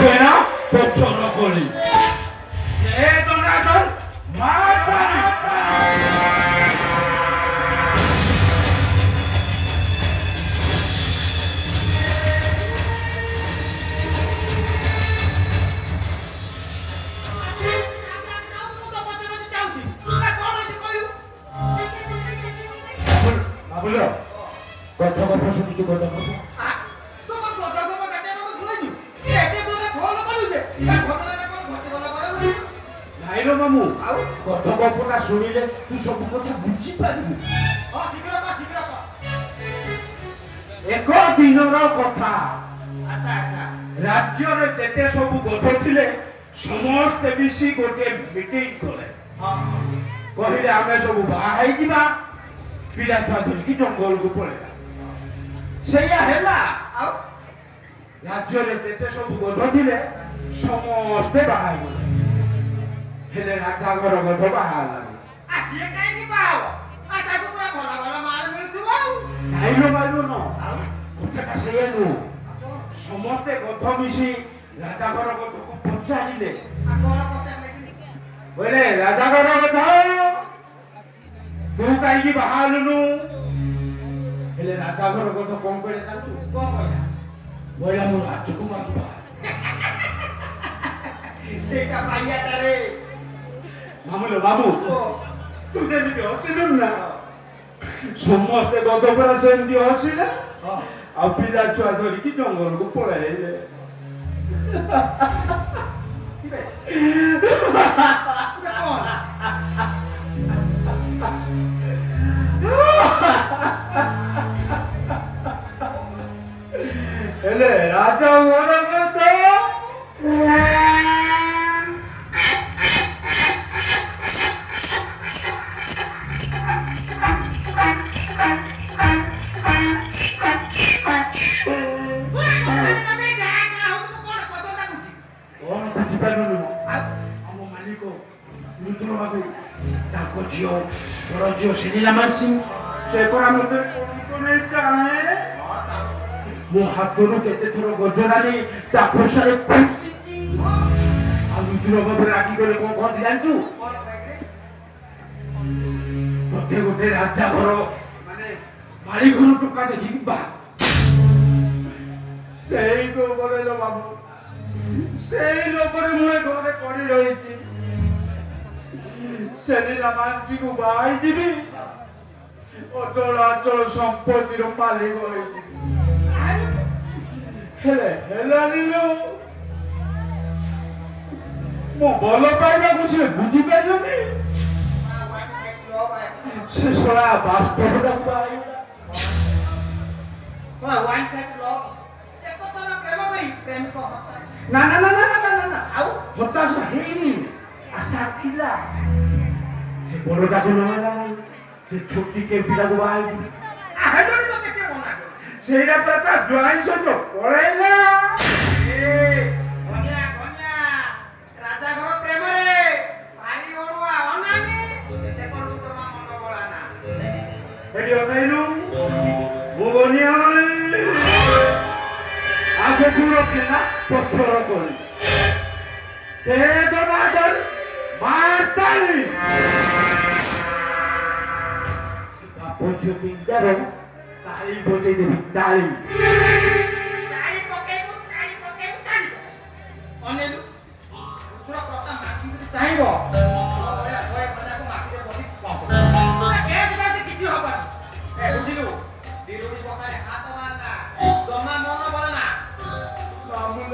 কেনা পছন্দ করি এ দনাদন মাতারি বাবুলো কথা কথা শুনিছি কথা কথা ନାଇଁଲୋ ମାମୁଁ ଆଉ କଥା ଗପଟା ଶୁଣିଲେ ତୁ ସବୁ କଥା ବୁଝିପାରିବୁ ଏକ ଦିନର କଥା ରାଜ୍ୟରେ ଯେତେ ସବୁ ଗଧ ଥିଲେ ସମସ୍ତେ ମିଶି ଗୋଟିଏ ମିଟିଂ କଲେ କହିଲେ ଆମେ ସବୁ ବାହା ହେଇଯିବା ପିଲା ଛୁଆ ଧରିକି ଜଙ୍ଗଲକୁ ପଳେଇବା ସେଇଆ ହେଲା ଆଉ ରାଜ୍ୟରେ ଯେତେ ସବୁ ଗଧ ଥିଲେ ସମସ୍ତେ ବାହା ହେଇଗଲେ ହେଲେ ରାଜା ଘର ଗଧ ବାହା ହେଲାନି ନାଇଁଲୋ ମାରିବ କଥାଟା ସେଇଆ ନୁହଁ ସମସ୍ତେ ଗଧ ମିଶି ରାଜା ଘର ଗଧକୁ ପଚାରିଲେ ବୋଇଲେ ରାଜା ଘର ଗଧ ତୁ କାହିଁକି ବାହା ହେଲୁନୁ ହେଲେ ରାଜା ଘର ଗଧ କଣ କହିଲେ ଜାଣିଛୁ କଣ କହିଲା ବୋଇଲା ମୁଁ ରାଜକୁମାର ବାହା ସେଇଟା ପାଇଆଟାରେ ମାମୁଲୋ ବାବୁ ତୁ ଯେମିତି ହସିଲୁ ନା ସମସ୍ତେ ଗଧ ପରା ସେମିତି ହସିଲେ ଆଉ ପିଲା ଛୁଆ ଧରିକି ଜଙ୍ଗଲକୁ ପଳେଇଲେ ହେଲେ ରାଜା ଘର ତାଙ୍କ ଝିଅ ବଡ଼ ଝିଅ ସେନିଲା ମାସି ସେ ପରା ମତେ ମୋ ହାତରୁ କେତେ ଥର ଗଜରା ନେଇ ତା ଖୋସାରେ ଖୁସିଛି ଆଉ ରୁଦ୍ର ବାବୁ ରାଗିଗଲେ କଣ କହନ୍ତି ଜାଣିଛୁ ମତେ ଗୋଟେ ରାଜା ଘର ମାନେ ମାଳି ଘର ଟୋକା ଦେଖିକି ବାହା ସେଇ ଲୋଭରେ ଲୋ ବାବୁ ସେଇ ଲୋଭରେ ମୁଁ ଏ ଘରେ ପଡି ରହିଛି ସେନିଲା ମାଂସୀକୁ ବାହା ହେଇଯିବି ଅଚଳ ଅଚଳ ସମ୍ପତ୍ତିର ମାଲିକ ହେଇଯିବି ହେଲେ ହେଲାନି ମୁଁ ଭଲ ପାଇବାକୁ ସେ ବୁଝିପାରିଲନି ସେ ଶଳା ବାସ୍ତବଟାକୁ ବାହା ହେଇଗଲା ନା ନା ନା ନା ନା ନା ଆଉ ହତାଶ ହେଇନି ଆଶା ଥିଲା ସେ ବଡଟାକୁ ନହେଲା ନାହିଁ ସେ ଛୋଟି କେମ୍ପିଟାକୁ ବାହା ହେଇଯିବି ସେଇଟା ତ ତା ଜ୍ୱାଇଁ ସହିତ ପଳେଇଲା ଏଠି ଅନେଇଲୁ ମୁଁ ବନିଆ ଆଗକୁ ରଖେ ନା ପଛର କରି ମାତାଳି ପଛେ ତିନିଟାର ତାଳି ବଜେଇ ଦେବି ତାଳି ଚାହିଁବ କିଛି ହବନି ବୁଝିଲୁ ହାତ ମାରନା ଜମା ମନ ବଳନା ବାବୁ